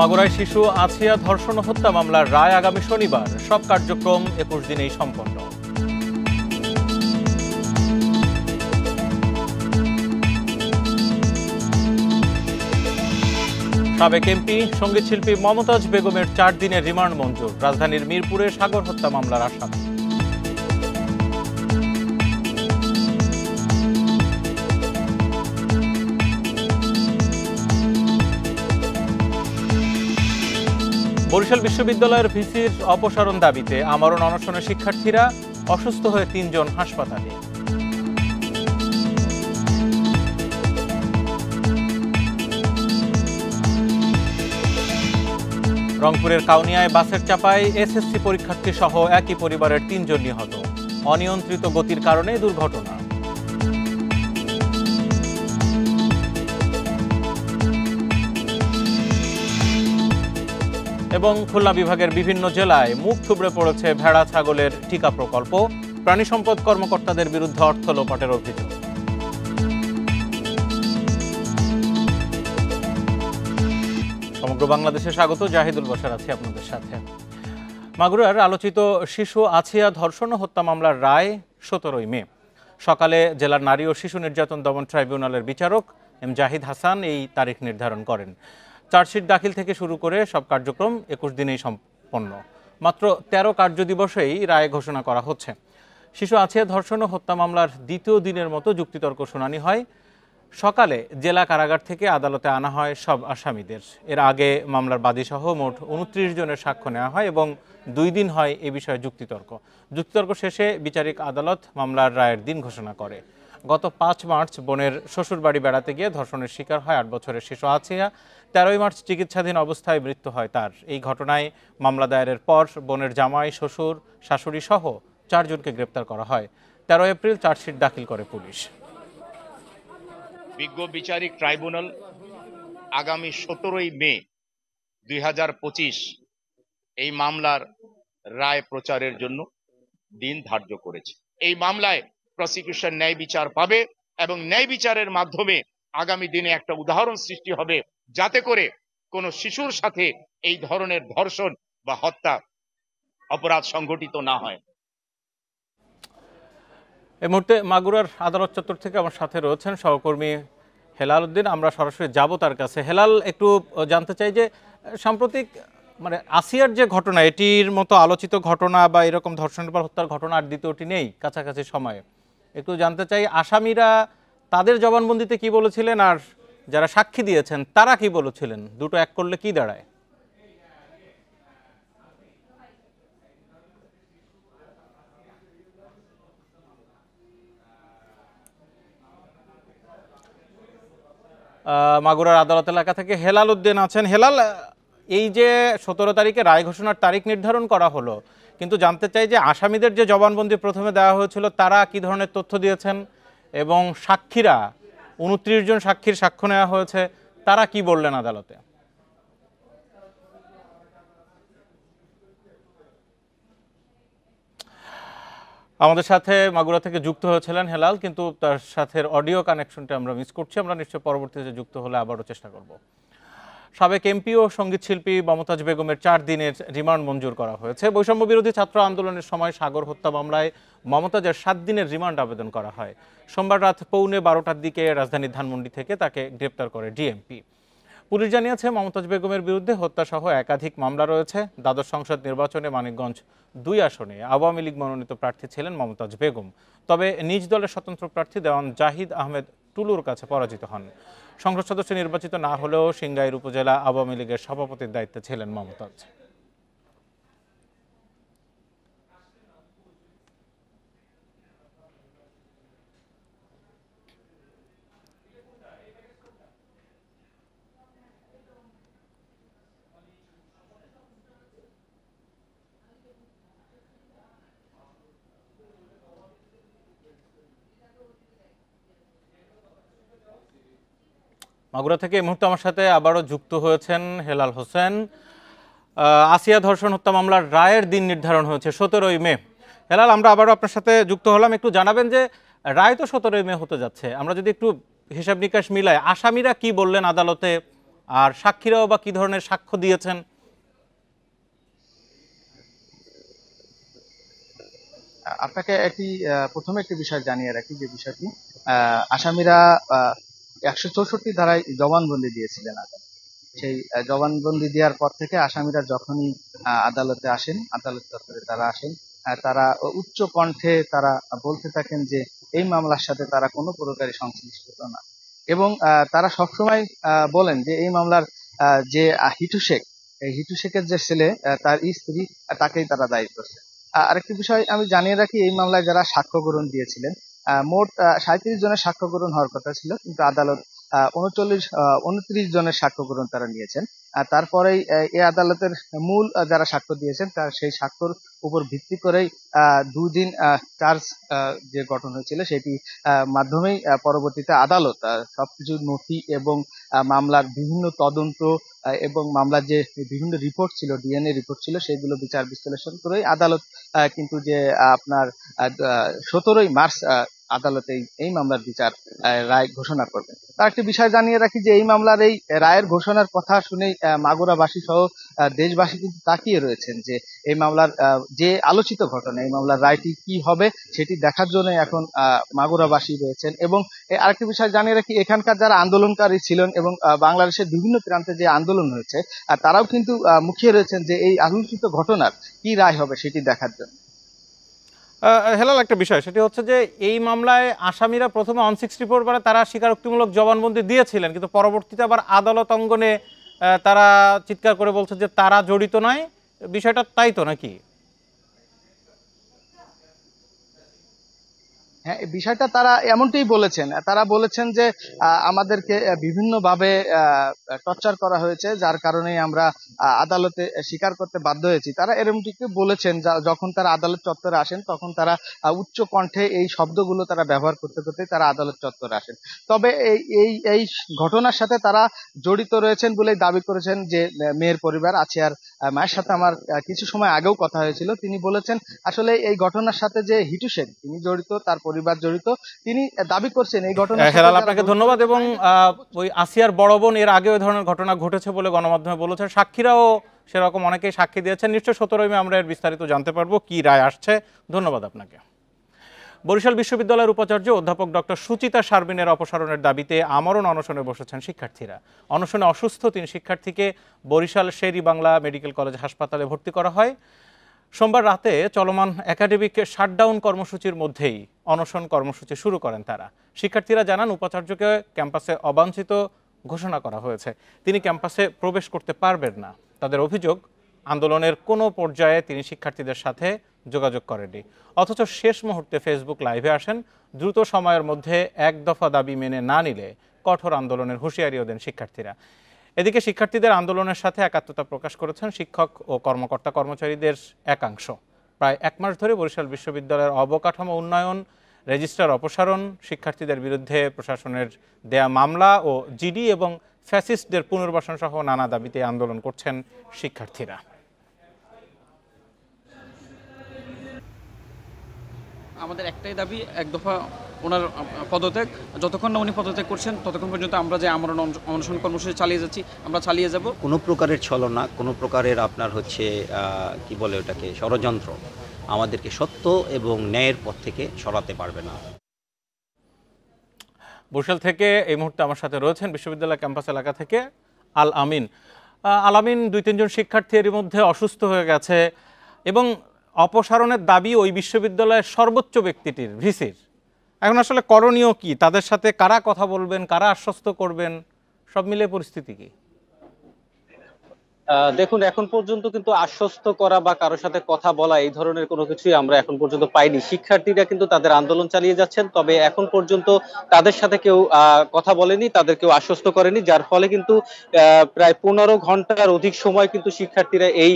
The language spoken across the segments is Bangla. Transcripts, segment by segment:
মাগুরায় শিশু আছিয়া ধর্ষণ ও হত্যা মামলার রায় আগামী শনিবার। সব কার্যক্রম ২১ দিনেই সম্পন্ন। সাবেক এমপি সঙ্গীতশিল্পী মমতাজ বেগমের ৪ দিনের রিমান্ড মঞ্জুর। রাজধানীর মিরপুরে সাগর হত্যা মামলার আসামি। বরিশাল বিশ্ববিদ্যালয়ের ভিসির অপসারণ দাবিতে আমরণ অনশনের শিক্ষার্থীরা, অসুস্থ হয়ে ৩ জন হাসপাতালে। রংপুরের কাউনিয়ায় বাসের চাপায় এসএসসি পরীক্ষার্থী সহ একই পরিবারের ৩ জন নিহত। অনিয়ন্ত্রিত গতির কারণে দুর্ঘটনা। এবং খুলনা বিভাগের বিভিন্ন জেলায় মুখ থুবড়ে পড়েছে ভেড়া ছাগলের টিকা প্রকল্প। প্রাণী সম্পদ কর্মকর্তাদের বিরুদ্ধে অর্থ লোপাটের অভিযোগ। সমগ্র বাংলাদেশে স্বাগত। জাহিদুল বশর আছি আপনাদের সাথে। মাগুরার আলোচিত শিশু আছিয়া ধর্ষণ ও হত্যা মামলার রায় ১৭ই মে। সকালে জেলার নারী ও শিশু নির্যাতন দমন ট্রাইব্যুনালের বিচারক এম জাহিদ হাসান এই তারিখ নির্ধারণ করেন। চার্জশিট দাখিল থেকে শুরু করে সব কার্যক্রম ২১ দিনেই সম্পন্ন। মাত্র ১৩ কার্যদিবসেই রায় ঘোষণা করা হচ্ছে। শিশু আছিয়া ধর্ষণ ও হত্যা মামলার দ্বিতীয় দিনের মতো যুক্তিতর্ক শুনানি হয়। সকালে জেলা কারাগার থেকে আদালতে আনা হয় সব আসামিদের। এর আগে মামলার বাদীসহ মোট ২৯ জনের সাক্ষ্য নেওয়া হয় এবং ২ দিন হয় এ বিষয়ে যুক্তিতর্ক শেষে বিচারিক আদালত মামলার রায়ের দিন ঘোষণা করে। গত ৫ মার্চ বোনের শ্বশুরবাড়ি বেড়াতে গিয়ে ধর্ষণের শিকার হয় ৮ বছরের শিশু আছিয়া। ১৩ই মার্চ চিকিৎসাধীন অবস্থায় মৃত্যু হয় তার। এই ঘটনায় মামলা দায়েরের পর বোনের জামাই, শ্বশুর, শাশুড়ি সহ ৪ জনকে গ্রেপ্তার করা হয়। ১৩ এপ্রিল চার্জশিট দাখিল করে পুলিশ। বিজ্ঞ বিচারিক ট্রাইব্যুনাল আগামী ১৭ই মে ২০২৫ এই মামলার রায় প্রচারের জন্য দিন ধার্য করেছে। এই মামলায় প্রসিকিউশন ন্যায় বিচার পাবে এবং ন্যায় বিচারের মাধ্যমে আগামী দিনে একটা উদাহরণ সৃষ্টি হবে, যাতে করে কোনো শিশুর সাথে এই ধরনের ধর্ষণ বা হত্যা অপরাধ সংঘটিত না হয়। এই মুহূর্তে মাগুরার আদালত চত্বর থেকে আমার সাথে রয়েছেন সহকর্মী হেলাল উদ্দিন। আমরা সরাসরি যাব তার কাছে। হেলাল, একটু জানতে চাই যে সাম্প্রতিক আসিয়ার যে ঘটনা, এটির মতো আলোচিত ঘটনা বা এরকম ধর্ষণের পর হত্যার ঘটনা আর দ্বিতীয়টি নেই কাছাকাছি সময়ে। একটু জানতে চাই আসামিরা তাদের জবানবন্দিতে কি বলেছিলেন আর যারা সাক্ষী দিয়েছেন তারা কি বলেছিলেন, দুটো এক করলে কি দাঁড়ায়? মাগুরার আদালত এলাকা থেকে হেলাল উদ্দিন আছেন। হেলাল, এই যে ১৭ তারিখে রায় ঘোষণার তারিখ নির্ধারণ করা হলো, কিন্তু জানতে চাই যে আসামিদের যে জবানবন্দি প্রথমে দেওয়া হয়েছিল তারা কি ধরনের তথ্য দিয়েছেন এবং সাক্ষীরা ২৯ জন সাক্ষীর সাক্ষ্য নেওয়া হয়েছে, তারা কি বললেন আদালতে? আমাদের সাথে মাগুরা থেকে যুক্ত হয়েছিলেন হেলাল, কিন্তু তার সাথে অডিও কানেকশনটা আমরা মিস করছি। আমরা নিশ্চয়ই পরবর্তীতে যুক্ত হলে আবারও চেষ্টা করব। সাবেক এমপি ও সঙ্গীতশিল্পী মমতাজ বেগমের ৪ দিনের রিমান্ড মঞ্জুর করা হয়েছে। বৈষম্য বিরোধী ছাত্র আন্দোলনের সময় সাগর হত্যা মামলায় মমতাজের ৭ দিনের রিমান্ড আবেদন করা হয়। সোমবার রাত পৌনে ১২টার দিকে রাজধানীর ধানমন্ডি থেকে তাকে গ্রেপ্তার করে ডিএমপি। পুলিশ জানিয়েছে মমতাজ বেগমের বিরুদ্ধে হত্যাসহ একাধিক মামলা রয়েছে। দ্বাদশ সংসদ নির্বাচনে মানিকগঞ্জ ২ আসনে আওয়ামী লীগ মনোনীত প্রার্থী ছিলেন মমতাজ বেগম, তবে নিজ দলের স্বতন্ত্র প্রার্থী দেওয়ান জাহিদ আহমেদ টুলুর কাছে পরাজিত হন। সংসদ সদস্য নির্বাচিত না হলেও সিংগাইর উপজেলা আওয়ামী লীগের সভাপতির দায়িত্বে ছিলেন মমতাজ। মাগুরা থেকে এই মুহূর্তে আমার সাথে আবারও যুক্ত হয়েছেন হেলাল হোসেন। আসিয়া ধর্ষণ হত্যা মামলার রায়ের দিন নির্ধারণ হয়েছে ১৭ই মে। হেলাল, আমরা আবারও আপনার সাথে যুক্ত হলাম। একটু জানাবেন যে রায় তো ১৭ই মে হতে যাচ্ছে, আমরা যদি একটু হিসাব নিকাশ মিলাই, আসামিরা কি বললেন আদালতে, আর সাক্ষীরাও বা কি ধরনের সাক্ষ্য দিয়েছেন? আপনাকে প্রথমে একটি বিষয় জানিয়ে রাখি, যে বিষয়টি আসামিরা 164 ধারায় জবানবন্দি দিয়েছিলেন আদালতে। সেই জবানবন্দি দেওয়ার পর থেকে আসামিরা যখনই আদালতে আসেন, আদালত চত্বরে তারা আসেন, তারা উচ্চ কণ্ঠে তারা বলতে থাকেন যে এই মামলার সাথে তারা কোনো প্রকারই সংশ্লিষ্ট না, এবং তারা সবসময় বলেন যে এই মামলার যে হিটু শেখ, এই হিটু শেখের যে ছেলে, তার স্ত্রী, তাকেই তারা দায়ী করছে। আরেকটি বিষয় আমি জানিয়ে রাখি, এই মামলায় যারা সাক্ষ্য গ্রহণ দিয়েছিলেন, মোট 37 জনের সাক্ষ্য গ্রহণ হওয়ার কথা ছিল, কিন্তু আদালত 29 জনের সাক্ষ্য গ্রহণ তারা নিয়েছেন। তারপরেই এই আদালতের মূল যারা সাক্ষ্য দিয়েছেন, তার সেই সাক্ষ্যর উপর ভিত্তি করেই 2 দিন চার্জ যে গঠন হয়েছিল, সেটি মাধ্যমেই পরবর্তীতে আদালত সবকিছু নথি এবং মামলার বিভিন্ন তদন্ত এবং মামলার যে বিভিন্ন রিপোর্ট ছিল, ডিএনএ রিপোর্ট ছিল, সেগুলো বিচার বিশ্লেষণ করেই আদালত কিন্তু যে আপনার 17ই মার্চ আদালতে এই মামলার বিচার রায় ঘোষণা করবেন। তার একটি বিষয় জানিয়ে রাখি যে এই মামলার এই রায়ের ঘোষণার কথা শুনেই মাগুরাবাসী সহ দেশবাসী কিন্তু তাকিয়ে রয়েছেন যে এই মামলার যে আলোচিত ঘটনা, এই মামলার রায়টি কি হবে সেটি দেখার জন্য এখন মাগুরাবাসী রয়েছেন। এবং আরেকটি বিষয় জানিয়ে রাখি, এখানকার যারা আন্দোলনকারী ছিলেন এবং বাংলাদেশের বিভিন্ন প্রান্তে যে আন্দোলন হয়েছে, তারাও কিন্তু মুখিয়ে রয়েছেন যে এই আলোচিত ঘটনার কি রায় হবে সেটি দেখার জন্য। হেলাল, একটা বিষয় সেটি হচ্ছে যে এই মামলায় আসামিরা প্রথমে 164 বারে তারা স্বীকারোক্তিমূলক জবানবন্দি দিয়েছিলেন, কিন্তু পরবর্তীতে আবার আদালত অঙ্গনে তারা চিৎকার করে বলছে যে তারা জড়িত নয়। বিষয়টা তাই তো নাকি? হ্যাঁ, এই বিষয়টা তারা এমনটাই বলেছেন। তারা বলেছেন যে আমাদেরকে বিভিন্নভাবে টর্চার করা হয়েছে, যার কারণে আমরা আদালতে স্বীকার করতে বাধ্য হয়েছি। তারা এরকমটিকে বলেছেন। যখন তারা আদালত চত্বরে আসেন, তখন তারা উচ্চ কণ্ঠে এই শব্দগুলো তারা ব্যবহার করতে করতে তারা আদালত চত্বরে আসেন। তবে এই এই এই ঘটনার সাথে তারা জড়িত রয়েছেন বলেই দাবি করেছেন যে মেয়ের পরিবার আছে। আর মায়ের সাথে আমার কিছু সময় আগেও কথা হয়েছিল, তিনি বলেছেন আসলে এই ঘটনার সাথে যে হিটু শেখ তিনি জড়িত, তার পরিবার জড়িত। তিনি দাবি করছেন এই ঘটনা। হেলাল, আপনাকে ধন্যবাদ। এবং ওই আসিয়ার বড় বোন এর আগে ওই ধরনের ঘটনা ঘটেছে বলে গণমাধ্যমে বলেছেন, সাক্ষীরাও সেরকম অনেকেই সাক্ষী দিয়েছেন। নিশ্চয়ই 17ই মে আমরা এর বিস্তারিত জানতে পারবো কি রায় আসছে। ধন্যবাদ আপনাকে। বরিশাল বিশ্ববিদ্যালয়ের উপাচার্য অধ্যাপক ডক্টর সুচিতা শারমিনের অপসারণের দাবিতে আমরণ অনশনে বসেছেন শিক্ষার্থীরা। অনশনে অসুস্থ 3 শিক্ষার্থীকে বরিশাল শের-ই বাংলা মেডিকেল কলেজ হাসপাতালে ভর্তি করা হয়। সোমবার রাতে চলমান একাডেমিক শাটডাউন কর্মসূচির মধ্যেই অনশন কর্মসূচি শুরু করেন তারা। শিক্ষার্থীরা জানান উপাচার্যকে ক্যাম্পাসে অবাঞ্ছিত ঘোষণা করা হয়েছে, তিনি ক্যাম্পাসে প্রবেশ করতে পারবেন না। তাদের অভিযোগ, আন্দোলনের কোনো পর্যায়ে তিনি শিক্ষার্থীদের সাথে যোগাযোগ করেননি, অথচ শেষ মুহূর্তে ফেসবুক লাইভে আসেন। দ্রুত সময়ের মধ্যে এক দফা দাবি মেনে না নিলে কঠোর আন্দোলনের হুঁশিয়ারিও দেন শিক্ষার্থীরা। এদিকে শিক্ষার্থীদের আন্দোলনের সাথে একাত্মতা প্রকাশ করেছেন শিক্ষক ও কর্মকর্তা কর্মচারীদের একাংশ। প্রায় 1 মাস ধরে বরিশাল বিশ্ববিদ্যালয়ের অবকাঠামো উন্নয়ন, রেজিস্ট্রার অপসারণ, শিক্ষার্থীদের বিরুদ্ধে প্রশাসনের দেয়া মামলা ও জিডি এবং ফ্যাসিস্টদের পুনর্বাসন সহ নানা দাবিতে আন্দোলন করছেন শিক্ষার্থীরা। আমাদের একটাই দাবি, এক দফা ওনার পদত্যাগ। যতক্ষণ না উনি পদত্যাগ করছেন ততক্ষণ পর্যন্ত আমরা যে আমরণ অনশন কর্মসূচি চালিয়ে যাচ্ছি, আমরা চালিয়ে যাব। কোনো প্রকারের ছলনা, কোনো প্রকারের আপনার হচ্ছে কি বলে ওটাকে ষড়যন্ত্র আমাদেরকে সত্য এবং ন্যায়ের পথ থেকে সরাতে পারবে না। বরিশাল থেকে এই মুহূর্তে আমার সাথে রয়েছেন বিশ্ববিদ্যালয় ক্যাম্পাস এলাকা থেকে আল আমিন। আল আমিন, 2-3 জন শিক্ষার্থী এর মধ্যে অসুস্থ হয়ে গেছে এবং অপসারণের দাবি ওই বিশ্ববিদ্যালয়ের সর্বোচ্চ ব্যক্তিটির, ভিসির। এখন আসলে করণীয় কি? তাদের সাথে কারা কথা বলবেন, কারা আশ্বস্ত করবেন, সব মিলে পরিস্থিতি কি? দেখুন, এখন পর্যন্ত কিন্তু আশ্বস্ত করা বা কারোর সাথে কথা বলা এই ধরনের কোনো কিছুই আমরা এখন পর্যন্ত পাইনি। শিক্ষার্থীরা কিন্তু তাদের আন্দোলন চালিয়ে যাচ্ছেন, তবে এখন পর্যন্ত তাদের সাথে কেউ কথা বলেনি, তাদের কেউ আশ্বস্ত করেনি, যার ফলে কিন্তু প্রায় 15 ঘন্টার অধিক সময় কিন্তু শিক্ষার্থীরা এই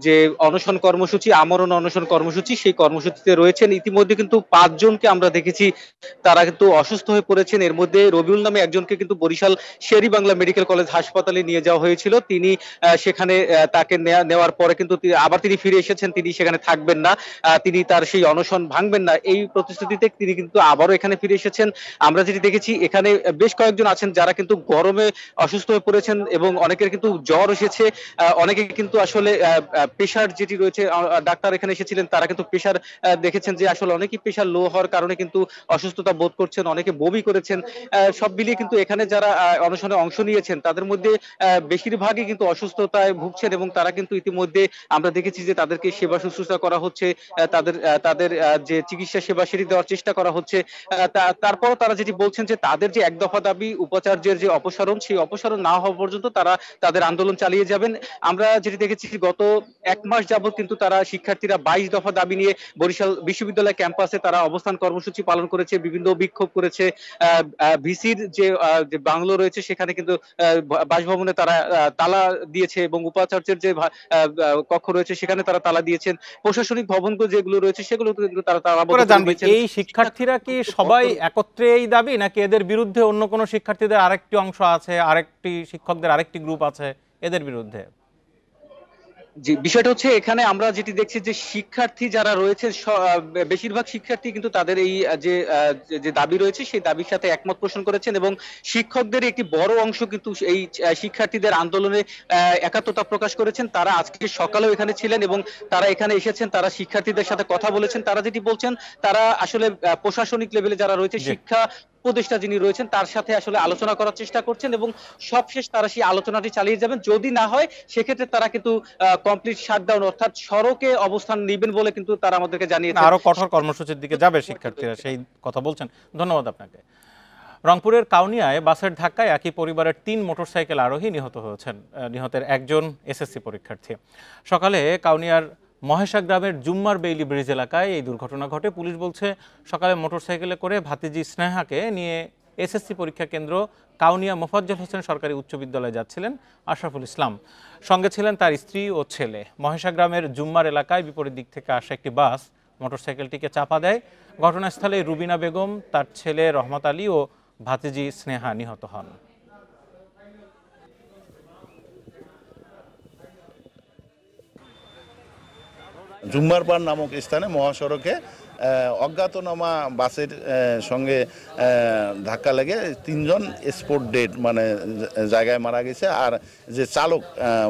যে অনশন কর্মসূচি, আমরণ অনশন কর্মসূচি, সেই কর্মসূচিতে রয়েছেন। ইতিমধ্যে কিন্তু 5 জনকে আমরা দেখেছি তারা কিন্তু অসুস্থ হয়ে পড়েছেন। এর মধ্যে রবিউল নামে একজনকে কিন্তু বরিশাল শের-ই বাংলা মেডিকেল কলেজ হাসপাতালে নিয়ে যাওয়া হয়েছিল। তিনি সেখানে তাকে নেওয়ার পরে কিন্তু আবার তিনি ফিরে এসেছেন, তিনি সেখানে থাকবেন না, তিনি তার সেই অনশন ভাঙবেন না, এই প্রতিশ্রুতিতে তিনি কিন্তু আবারও এখানে ফিরে এসেছেন। আমরা যেটি দেখেছি এখানে বেশ কয়েকজন আছেন যারা কিন্তু গরমে অসুস্থ হয়ে পড়েছেন এবং অনেকের কিন্তু জ্বর এসেছে, অনেকে কিন্তু আসলে প্রেশার যেটি রয়েছে, ডাক্তার এখানে এসেছিলেন, তারা কিন্তু প্রেশার দেখেছেন যে আসলে অনেকেই প্রেশার লো হওয়ার কারণে কিন্তু অসুস্থতা বোধ করছেন, অনেকে বমি করেছেন। সব মিলিয়ে কিন্তু এখানে যারা অনশনে অংশ নিয়েছেন তাদের মধ্যে বেশিরভাগই কিন্তু অসুস্থতায় ভুগছেন এবং তারা কিন্তু ইতিমধ্যে আমরা দেখেছি যে তাদেরকে সেবা শুশ্রূষা করা হচ্ছে, তাদের যে চিকিৎসা সেবা সেটি দেওয়ার চেষ্টা করা হচ্ছে। তারপরও তারা যেটি বলছেন যে তাদের যে এক দফা দাবি উপাচার্যের যে অপসারণ, সেই অপসারণ না হওয়া পর্যন্ত তারা তাদের আন্দোলন চালিয়ে যাবেন। আমরা যেটি দেখেছি গত 1 মাস যাবত কিন্তু তারা শিক্ষার্থীরা 22 দফা দাবি নিয়ে বরিশাল বিশ্ববিদ্যালয় ক্যাম্পাসে তারা অবস্থান কর্মসূচি পালন করেছে, বিভিন্ন বিক্ষোভ করেছে। ভিসির যে বাংলো রয়েছে সেখানে কিন্তু বাসভবনে তারা তালা দিয়েছে এবং উপাচার্যের যে কক্ষ রয়েছে সেখানে তারা তালা দিয়েছেন। প্রশাসনিক ভবনগুলো যেগুলো রয়েছে সেগুলো কিন্তু তারা তালাবদ্ধ করে দিয়েছেন। এই শিক্ষার্থীরা কি সবাই একত্রে এই দাবি, নাকি এদের বিরুদ্ধে অন্য কোনো শিক্ষার্থীদের আরেকটি অংশ আছে, আরেকটি শিক্ষকদের আরেকটি গ্রুপ আছে এদের বিরুদ্ধে? জি, বিষয়টা হচ্ছে এখানে আমরা যেটি দেখছি যে শিক্ষার্থী যারা রয়েছে বেশিরভাগ শিক্ষার্থী কিন্তু তাদের এই যে দাবি রয়েছে সেই দাবির সাথে একমত পোষণ করেছেন এবং শিক্ষকদের একটি বড় অংশ কিন্তু এই শিক্ষার্থীদের আন্দোলনে একাত্মতা প্রকাশ করেছেন। তারা আজকে সকালেও এখানে ছিলেন এবং তারা এখানে এসেছেন, তারা শিক্ষার্থীদের সাথে কথা বলেছেন। তারা যেটি বলছেন, তারা আসলে প্রশাসনিক লেভেলে যারা রয়েছে, শিক্ষা উপদেষ্টা যিনি রয়েছেন তার সাথে আসলে আলোচনা করার চেষ্টা করছেন এবং সবশেষ তারা সেই আলোচনাটি চালিয়ে যাবেন। যদি না হয় সেক্ষেত্রে তারা কিন্তু কমপ্লিট শাটডাউন অর্থাৎ সড়কে অবস্থান নেবেন বলে কিন্তু তারা আমাদেরকে জানিয়েছেন। আরো কঠোর কর্মসূচির দিকে যাবে শিক্ষার্থীরা, সেই কথা বলছেন। ধন্যবাদ আপনাকে। রংপুরের কাউনিয়ায় বাসের ধাক্কায় একই পরিবারের 3 মোটরসাইকেল আরোহী নিহত হয়েছেন। নিহতের একজন এসএসসি পরীক্ষার্থী। সকালে কাউনিয়ার মহেশা গ্রামের জুম্মার বেইলি ব্রিজ এলাকায় এই দুর্ঘটনা ঘটে। পুলিশ বলছে সকালে মোটরসাইকেলে করে ভাতিজি স্নেহাকে নিয়ে এসএসসি পরীক্ষা কেন্দ্র কাউনিয়া মোফাজ্জল হোসেন সরকারি উচ্চ বিদ্যালয়ে যাচ্ছিলেন আশরাফুল ইসলাম। সঙ্গে ছিলেন তার স্ত্রী ও ছেলে। মহেশা গ্রামের জুম্মার এলাকায় বিপরীত দিক থেকে আসা একটি বাস মোটরসাইকেলটিকে চাপা দেয়। ঘটনাস্থলে রুবিনা বেগম, তার ছেলে রহমত আলী ও ভাতিজি স্নেহা নিহত হন। জুম্মারপাড় নামক স্থানে মহাসড়কে অজ্ঞাতনামা বাসের সঙ্গে ধাক্কা লেগে 3 জন স্পট ডেড মানে জায়গায় মারা গেছে। আর যে চালক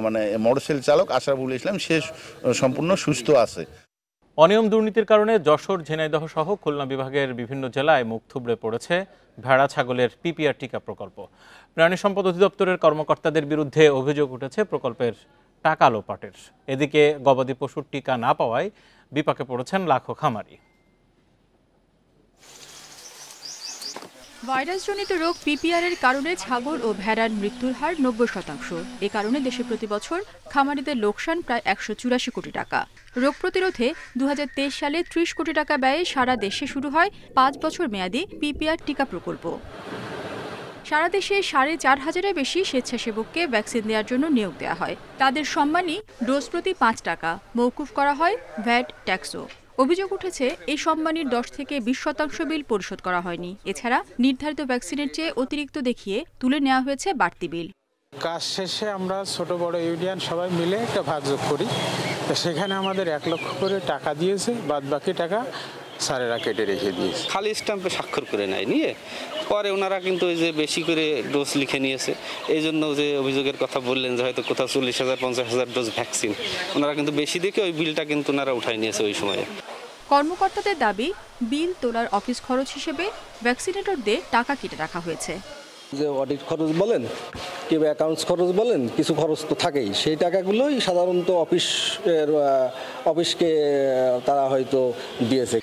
মানে মোটরসাইকেল চালক আশরাফুল ইসলাম সে সম্পূর্ণ সুস্থ আছে। অনিয়ম দুর্নীতির কারণে যশোর, ঝিনাইদহ সহ খুলনা বিভাগের বিভিন্ন জেলায় মুখ থুবড়ে পড়েছে ভেড়া ছাগলের পিপিআর টিকা প্রকল্প। প্রাণী সম্পদ অধিদপ্তরের কর্মকর্তাদের বিরুদ্ধে অভিযোগ উঠেছে প্রকল্পের টাকা লোপাটের। এদিকে গবাদি পশুর টিকা না পাওয়ায় বিপাকে পড়েছেন লাখো খামারি। ভাইরাসজনিত রোগ পিপিআর এর কারণে ছাগল ও ভেড়ার মৃত্যুর হার 90%। এ কারণে দেশে প্রতি বছর খামারিদের লোকসান প্রায় 184 কোটি টাকা। রোগ প্রতিরোধে 2023 সালে 30 কোটি টাকা ব্যয়ে সারা দেশে শুরু হয় 5 বছর মেয়াদী পিপিআর টিকা প্রকল্প। সারা দেশে 4,500-এর বেশি স্বেচ্ছাসেবককে ভ্যাকসিন দেওয়ার জন্য নিয়োগ দেওয়া হয়। তাদের সম্মানী ডোজ প্রতি 5 টাকা মওকুফ করা হয় ভ্যাট ট্যাক্সও। অভিযোগ উঠেছে এই সম্মানীর 10 থেকে 20% বিল পরিশোধ করা হয়নি। এছাড়া নির্ধারিত ভ্যাকসিনের চেয়ে অতিরিক্ত দেখিয়ে তুলে নেওয়া হয়েছে বাড়তি বিল। কাজ শেষে আমরা ছোট বড় ইউনিয়ন সবাই মিলে একটা ভাগযোগ করি, সেখানে আমাদের 1 লক্ষ করে টাকা দিয়েছে, বাদ বাকি টাকা স্যারেরা কেটে রেখে দিয়েছে। খালি স্ট্যাম্পে স্বাক্ষর করে নেয়, নিয়ে পরে ওনারা কিন্তু ওই যে বেশি করে ডোজ লিখে নিয়েছে। এই জন্য যে অভিযোগের কথা বললেন যে হয়তো কোথাও 40,000 50,000 ডোজ ভ্যাকসিন, ওনারা কিন্তু বেশি দেখে ওই বিলটা কিন্তু ওনারা উঠাই নিয়েছে ওই সময়ে। কর্মকর্তাদের দাবি, বিল তোলার অফিস খরচ হিসেবে ভ্যাকসিনেটরদের টাকা কেটে রাখা হয়েছে। যে অডিট খরচ বলেন কিংবা অ্যাকাউন্টস খরচ বলেন, কিছু খরচ তো থাকেই, সেই টাকাগুলোই সাধারণত অফিসকে তারা হয়তো দিয়েছে।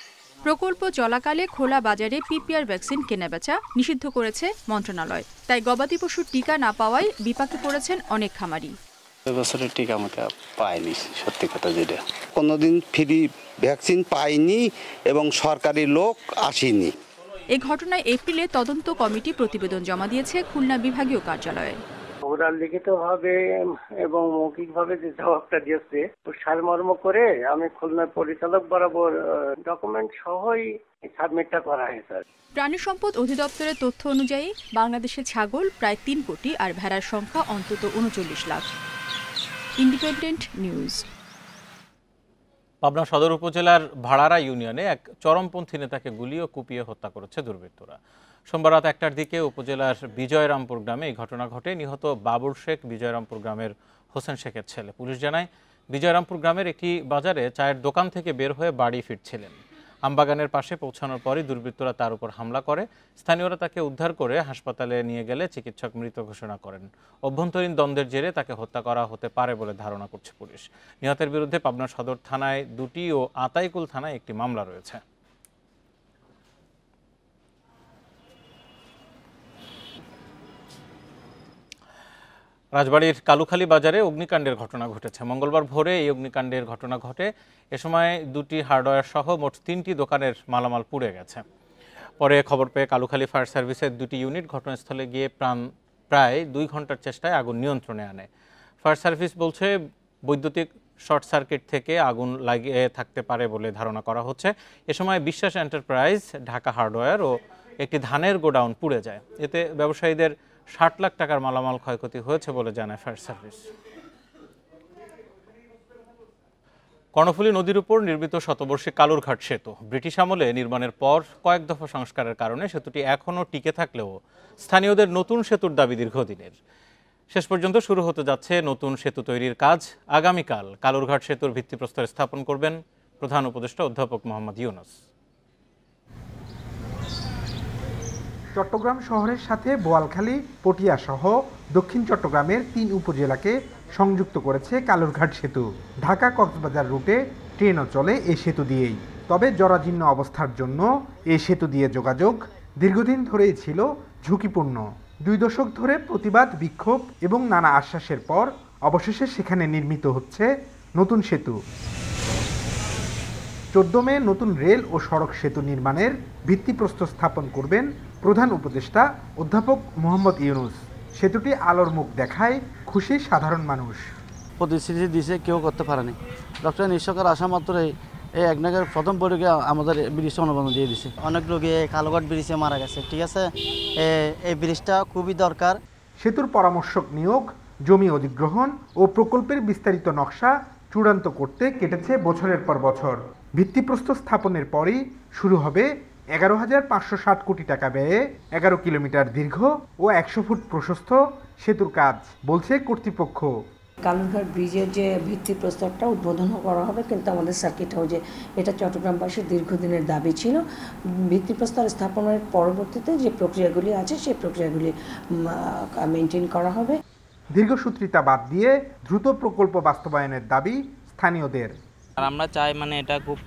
প্রকল্প চলাকালে খোলা বাজারে পিপিআর ভ্যাকসিন কেনাবেচা নিষিদ্ধ করেছে মন্ত্রণালয়। তাই গবাদি পশুর টিকা না পাওয়ায় বিপাকে পড়েছেন অনেক খামারি। বছরের টিকা মতো পায়নি, সত্যি কথা যেটা। কোনোদিন ফ্রি ভ্যাকসিন পাইনি এবং সরকারি লোক আসেনি। এই ঘটনায় এপ্রিলে তদন্ত কমিটি প্রতিবেদন জমা দিয়েছে খুলনা বিভাগীয় কার্যালয়ে। ওরা লিখিতভাবে এবং মৌখিকভাবে যে জবাবটা দিয়েছে সারমর্ম করে আমি খুলনা পরিচালক বরাবর ডকুমেন্ট সহই সাবমিটটা করা হয়েছে। প্রাণী সম্পদ অধিদপ্তরের তথ্য অনুযায়ী বাংলাদেশে ছাগল প্রায় 3 কোটি আর ভেড়ার সংখ্যা অন্তত 39 লাখ। Independent news. পাবনা সদর উপজেলার ভাড়ারা ইউনিয়নে এক চরমপন্থী নেতাকে গুলি ও কুপিয়ে হত্যা করেছে দুর্বৃত্তরা। সোমবার রাত 1টার দিকে উপজেলার বিজয়রামপুর গ্রামে এই ঘটনা ঘটে। নিহত বাবুর শেখ বিজয়রামপুর গ্রামের হোসেন শেখের ছেলে। পুলিশ জানায়, বিজয়রামপুর গ্রামের একটি বাজারে চায়ের দোকান থেকে বের হয়ে বাড়ি ফিরছিলেন। আমবাগানের পাশে পৌঁছানোর পরই দুর্বৃত্তরা তার উপর হামলা করে। স্থানীয়রা তাকে উদ্ধার করে হাসপাতালে নিয়ে গেলে চিকিৎসক মৃত ঘোষণা করেন। অভ্যন্তরীণ দ্বন্দ্বের জেরে তাকে হত্যা করা হতে পারে বলে ধারণা করছে পুলিশ। নিহতের বিরুদ্ধে পাবনা সদর থানায় 2টি ও আতাইকুল থানায় 1টি মামলা রয়েছে। রাজবাড়ীর কালুখালী বাজারে অগ্নিকাণ্ডের ঘটনা ঘটেছে। মঙ্গলবার ভোরে এই অগ্নিকাণ্ডের ঘটনা ঘটে। এ সময় 2টি হার্ডওয়্যার সহ মোট 3টি দোকানের মালামাল পুড়ে গেছে। পরে খবর পেয়ে কালুখালী ফায়ার সার্ভিসের 2টি ইউনিট ঘটনাস্থলে গিয়ে প্রায় 2 ঘন্টার চেষ্টায় আগুন নিয়ন্ত্রণে আনে। ফায়ার সার্ভিস বলছে, বৈদ্যুতিক শর্ট সার্কিট থেকে আগুন লাগিয়ে থাকতে পারে বলে ধারণা করা হচ্ছে। এ সময় বিশ্বাস এন্টারপ্রাইজ, ঢাকা হার্ডওয়্যার ও একটি ধানের গোডাউন পুড়ে যায়। এতে ব্যবসায়ীদের 60 লাখ টাকার মালামাল ক্ষয়ক্ষতি হয়েছে বলে জানায় ফায়ার সার্ভিস। কর্ণফুলী নদীর উপর নির্মিত শতবর্ষী কালুরঘাট সেতু ব্রিটিশ আমলে নির্মাণের পর কয়েক দফা সংস্কারের কারণে সেতুটি এখনও টিকে থাকলেও স্থানীয়দের নতুন সেতুর দাবি দীর্ঘদিনের। শেষ পর্যন্ত শুরু হতে যাচ্ছে নতুন সেতু তৈরির কাজ। আগামীকাল কালুরঘাট সেতুর ভিত্তিপ্রস্তর স্থাপন করবেন প্রধান উপদেষ্টা অধ্যাপক মোহাম্মদ ইউনূস। চট্টগ্রাম শহরের সাথে বোয়ালখালী, পটিয়া সহ দক্ষিণ চট্টগ্রামের 3 উপজেলাকে সংযুক্ত করেছে কালুরঘাট সেতু। ঢাকা কক্সবাজার রুটে ট্রেনও চলে এই সেতু দিয়েই। তবে জরাজীর্ণ অবস্থার জন্য এই সেতু দিয়ে যোগাযোগ দীর্ঘদিন ধরেই ছিল ঝুঁকিপূর্ণ। 2 দশক ধরে প্রতিবাদ, বিক্ষোভ এবং নানা আশ্বাসের পর অবশেষে সেখানে নির্মিত হচ্ছে নতুন সেতু। 14 মে নতুন রেল ও সড়ক সেতু নির্মাণের ভিত্তিপ্রস্তর স্থাপন করবেন প্রধান উপদেষ্টা অধ্যাপক মোহাম্মদ ইউনূস। সেতুটি আলোর মুখ দেখায় খুশি সাধারণ মানুষ। প্রতিশ্রুতি দিয়েছে, কেউ করতে পারেনি। ডক্টর নিঃস্বকার আসা মাত্রই এই একনাগের প্রথম বৈঠকে আমাদের ব্রিজটা অনুমোদন দিয়ে দিছে। অনেক লোকে কালুঘাট ব্রিজে মারা গেছে, ঠিক আছে, এই ব্রিজটা খুবই দরকার। সেতুর পরামর্শক নিয়োগ, জমি অধিগ্রহণ ও প্রকল্পের বিস্তারিত নকশা চূড়ান্ত করতে কেটেছে বছরের পর বছর। ভিত্তিপ্রস্তর স্থাপনের পরই শুরু হবে 11,560 কোটি টাকা ব্যয়ে 11 কিলোমিটার দীর্ঘ ও 100 ফুট প্রশস্ত সেতুর কাজ, বলছে কর্তৃপক্ষ। কালুরঘাট ব্রিজের যে ভিত্তিপ্রস্তরটা উদ্বোধন করা হবে, কিন্তু আমাদের সার্কিট হাউসে এটা চট্টগ্রামবাসীর দীর্ঘদিনের দাবি ছিল। ভিত্তিপ্রস্তর স্থাপনের পরবর্তীতে যে প্রক্রিয়াগুলি আছে সেই প্রক্রিয়াগুলি মেনটেন করা হবে। দীর্ঘসূত্রিতা বাদ দিয়ে দ্রুত প্রকল্প বাস্তবায়নের দাবি স্থানীয়দের। আর আমরা চাই এটা খুব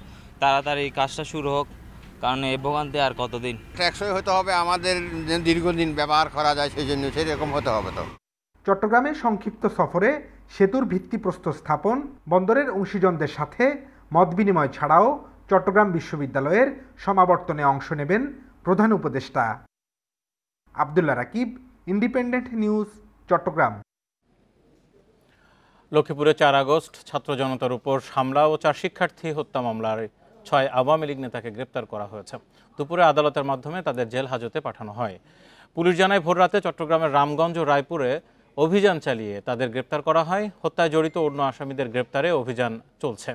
তাড়াতাড়ি কাজটা শুরু হোক, কারণ এই ভোগান্তি আর কতদিন। টেকসই হতে হবে, আমাদের দীর্ঘদিন ব্যবহার করা যায় সেই জন্য সেরকম হতে হবে। তো চট্টগ্রামে সংক্ষিপ্ত সফরে সেতুর ভিত্তিপ্রস্তর স্থাপন, বন্দরের অংশীজনদের সাথে মত বিনিময় ছাড়াও চট্টগ্রাম বিশ্ববিদ্যালয়ের সমাবর্তনে অংশ নেবেন প্রধান উপদেষ্টা। Abdullah Rakib, independent news, Chattogram. লক্ষ্মীপুরে 4 আগস্ট ছাত্র জনতার উপর হামলা ও 4 শিক্ষার্থী হত্যা মামলার 6 আওয়ামী লীগ নেতাকে গ্রেপ্তার করা হয়েছে। দুপুরে আদালতের মাধ্যমে তাদের জেল হাজতে পাঠানো হয়। পুলিশ জানায়, ভোররাতে চট্টগ্রামের রামগঞ্জ ও রায়পুরে অভিযান চালিয়ে তাদের গ্রেপ্তার করা হয়। হত্যায় জড়িত অন্য আসামিদের গ্রেপ্তারে অভিযান চলছে।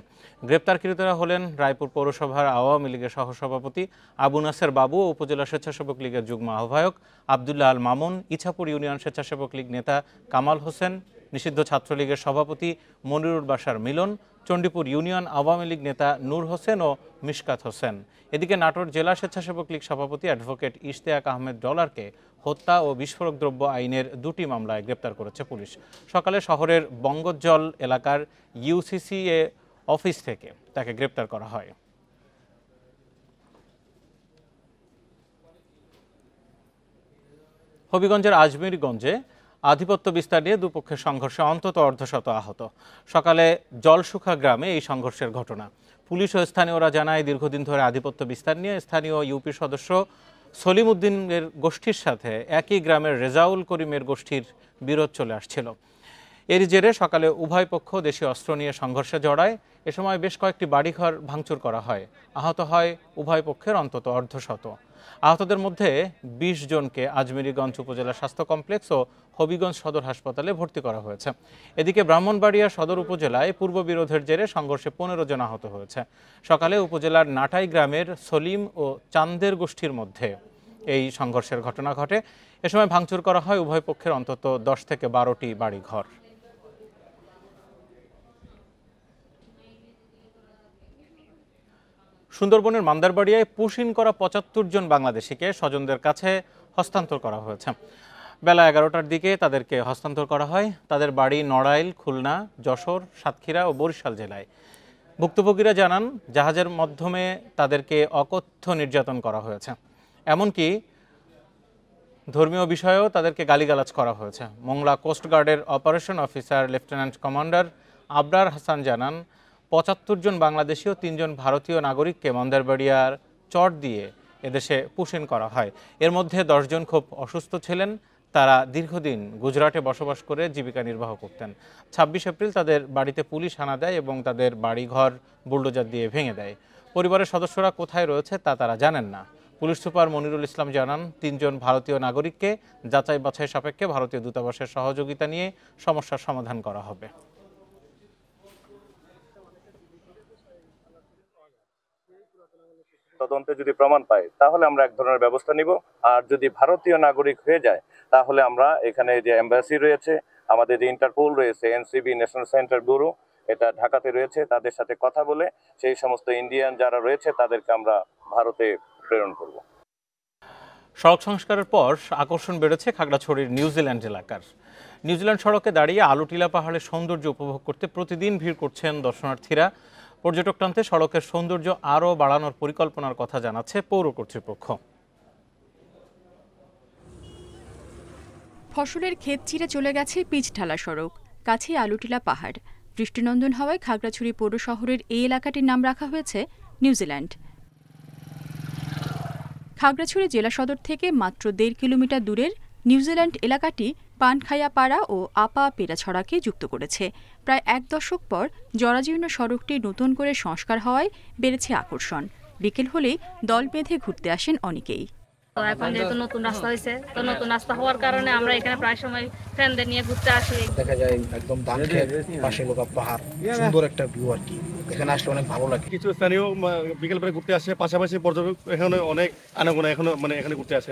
গ্রেপ্তারকৃতরা হলেন রায়পুর পৌরসভার আওয়ামী লীগের সহসভাপতি আবু নাসের বাবু ও উপজেলা স্বেচ্ছাসেবক লীগের যুগ্ম আহ্বায়ক আবদুল্লাহ আল মামুন, ইছাপুর ইউনিয়ন স্বেচ্ছাসেবক লীগ নেতা কামাল হোসেন, নিষিদ্ধ ছাত্রলীগের সভাপতি মনিরুল বাশার মিলন, চণ্ডীপুর ইউনিয়ন আওয়ামী লীগ নেতা নূর হোসেন ও মিশকাত হোসেন। এদিকে নাটোর জেলা স্বেচ্ছাসেবক লীগ সভাপতি অ্যাডভোকেট ইশতিয়াক আহমেদ ডলারকে হত্যা ও বিস্ফোরক দ্রব্য আইনের 2টি মামলায় গ্রেপ্তার করেছে পুলিশ। সকালে শহরের বঙ্গজ্জল এলাকার ইউসিসিএ অফিস থেকে তাকে গ্রেপ্তার করা হয়। হবিগঞ্জের আজমিরগঞ্জে আধিপত্য বিস্তার নিয়ে দুপক্ষের সংঘর্ষে অন্তত অর্ধশত আহত। সকালে জলসুখা গ্রামে এই সংঘর্ষের ঘটনা। পুলিশ ও স্থানীয়রা জানায়, দীর্ঘদিন ধরে আধিপত্য বিস্তার নিয়ে স্থানীয় ইউপি সদস্য সলিম উদ্দিনের গোষ্ঠীর সাথে একই গ্রামের রেজাউল করিমের গোষ্ঠীর বিরোধ চলে আসছিল। এর জেরে সকালে উভয় পক্ষ দেশীয় অস্ত্র নিয়ে সংঘর্ষে জড়ায়। এ সময় বেশ কয়েকটি বাড়িঘর ভাঙচুর করা হয়। আহত হয় উভয় পক্ষের অন্তত অর্ধশত। আহতদের মধ্যে ২০ জনকে আজমিরীগঞ্জ উপজেলা স্বাস্থ্য কমপ্লেক্স ও হবিগঞ্জ সদর হাসপাতালে ভর্তি করা হয়েছে। এদিকে ব্রাহ্মণবাড়িয়া সদর উপজেলায় পূর্ব বিরোধের জেরে সংঘর্ষে ১৫ জন আহত হয়েছে। সকালে উপজেলার নাটাই গ্রামের সলিম ও চান্দের গোষ্ঠীর মধ্যে এই সংঘর্ষের ঘটনা ঘটে। এ সময় ভাঙচুর করা হয় উভয় পক্ষের অন্তত ১০ থেকে ১২টি বাড়িঘর। সুন্দরবনের মান্দারবাড়িয়ায় পুশিন করা ৭৫ জন বাংলাদেশিকে স্বজনদের কাছে হস্তান্তর করা হয়েছে। বেলা ১১টার দিকে তাদেরকে হস্তান্তর করা হয়। তাদের বাড়ি নড়াইল, খুলনা, যশোর, সাতক্ষীরা ও বরিশাল জেলায়। ভুক্তভোগীরা জানান, জাহাজের মাধ্যমে তাদেরকে অকথ্য নির্যাতন করা হয়েছে। এমনকি ধর্মীয় বিষয়েও তাদেরকে গালিগালাজ করা হয়েছে। মোংলা কোস্টগার্ডের operation officer lieutenant commander Abrar Hasan জানান, ৭৫ জন বাংলাদেশি ও ৩ জন ভারতীয় নাগরিককে মান্দারবাড়িয়ার চর দিয়ে এদেশে পুশিন করা হয়। এর মধ্যে ১০ জন খুব অসুস্থ ছিলেন। তারা দীর্ঘদিন গুজরাটে বসবাস করে জীবিকা নির্বাহ করতেন। ২৬ এপ্রিল তাদের বাড়িতে পুলিশ হানা দেয় এবং তাদের বাড়িঘর বুলডোজার দিয়ে ভেঙে দেয়। পরিবারের সদস্যরা কোথায় রয়েছে তা তারা জানেন না। পুলিশ সুপার মনিরুল ইসলাম জানান, ৩ জন ভারতীয় নাগরিককে যাচাই বাছাই সাপেক্ষে ভারতীয় দূতাবাসের সহযোগিতা নিয়ে সমস্যার সমাধান করা হবে। তদন্তে যদি প্রমাণ পাই তাহলে আমরা এক ধরনের ব্যবস্থা নিব। আর যদি ভারতীয় নাগরিক হয়ে যায় তাহলে আমরা এখানে যে এম্বাসি রয়েছে, আমাদের যে ইন্টারপোল রয়েছে, এনসিবি ন্যাশনাল সেন্টার ব্যুরো, এটা ঢাকাতে রয়েছে, তাদের সাথে কথা বলে সেই সমস্ত ইন্ডিয়ান যারা রয়েছে তাদেরকে আমরা ভারতে প্রেরণ করব। সড়ক সংস্কারের পর আকর্ষণ বেড়েছে খাগড়াছড়ির নিউজিল্যান্ড এলাকার। নিউজিল্যান্ড সড়কে দাঁড়িয়ে আলুটিলা পাহাড়ের সৌন্দর্য উপভোগ করতে প্রতিদিন ভিড় করছেন দর্শনার্থীরা। পর্যটক টানতে সড়কের সৌন্দর্য আরও বাড়ানোর পরিকল্পনার কথা জানাচ্ছে পৌর কর্তৃপক্ষ। ফসলের ক্ষেত চিরে চলে গেছে পিচ ঢালা সড়ক, কাছে আলুটিলা পাহাড়। দৃষ্টিনন্দন হওয়ায় খাগড়াছড়ি পৌর শহরের এই এলাকাটির নাম রাখা হয়েছে নিউজিল্যান্ড। খাগড়াছড়ি জেলা সদর থেকে মাত্র ১.৫ কিলোমিটার দূরের নিউজিল্যান্ড এলাকাটি পানখাইয়াপাড়া ও আপা পেরাছড়াকে যুক্ত করেছে। প্রায় ১ দশক পর জরাজীর্ণ সড়কটি নতুন করে সংস্কার হওয়ায় বেড়েছে আকর্ষণ। বিকেল হলেই দল বেঁধে ঘুরতে আসেন অনেকেই। এখন যেহেতু নতুন রাস্তা হয়েছে, তো নতুন রাস্তা হওয়ার কারণে আমরা এখানে প্রায় সময় ফ্রেন্ডদের নিয়ে ঘুরতে আসি। দেখা যায় একদম ধান খেত, পাশে লোকা পাহাড়, সুন্দর একটা ভিউ আর কি। এখানে আসলে অনেক ভালো লাগে। কিছু স্থানীয় বিকেল বেলা ঘুরতে আসে, পাশাপাশি পর্যটক এখানে অনেক আনাগোনা এখানে এখানে ঘুরতে আসে।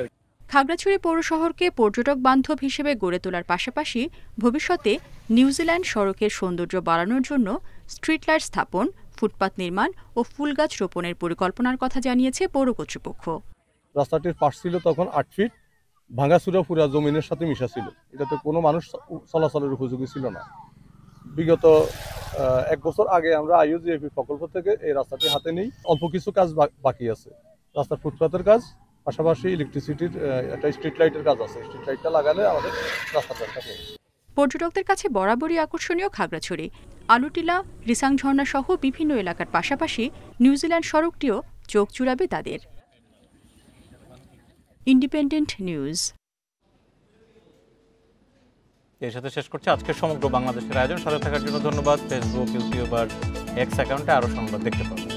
খাগড়াছড়ি পৌর শহরকে পর্যটক বান্ধব হিসেবে গড়ে তোলার পাশাপাশি ভবিষ্যতে নিউজিল্যান্ড সড়কের সৌন্দর্য বাড়ানোর জন্য স্ট্রিট লাইট স্থাপন, ফুটপাত নির্মাণ ও ফুল গাছ রোপণের পরিকল্পনার কথা জানিয়েছে পৌর কর্তৃপক্ষ। রাস্তাটির পাশ ছিল তখন ৮ ফিট, ভাঙাচুরা পুরা জমিনের সাথে মিশা ছিল। এটাতে কোনো মানুষ চলাচলের উপযোগী ছিল না। বিগত ১ বছর আগে আমরা আইইউজিএফি প্রকল্প থেকে এই রাস্তাটি হাতে নিই। অল্প কিছু কাজ বাকি আছে, রাস্তার ফুটপাতের কাজ, পাশাপাশি ইলেকট্রিসিটির একটা স্ট্রিট লাইটের কাজ আছে। স্ট্রিট লাইটটা লাগালে আমাদের রাস্তাটা থাকে। পর্যটকদের কাছে বরাবরই আকর্ষণীয় খাগড়াছড়ি। আলুটিলা, রিসাং ঝর্ণা সহ বিভিন্ন এলাকার পাশাপাশি নিউজিল্যান্ড সড়কটিও চোখ জুড়াবে তাদের। Independent news. এর সাথে শেষ করছে আজকের সমগ্র বাংলাদেশের আয়োজন। সাথে থাকার জন্য ধন্যবাদ। ফেসবুক, ইউটিউব আর এক্স অ্যাকাউন্টে আরও সংবাদ দেখতে পাবেন।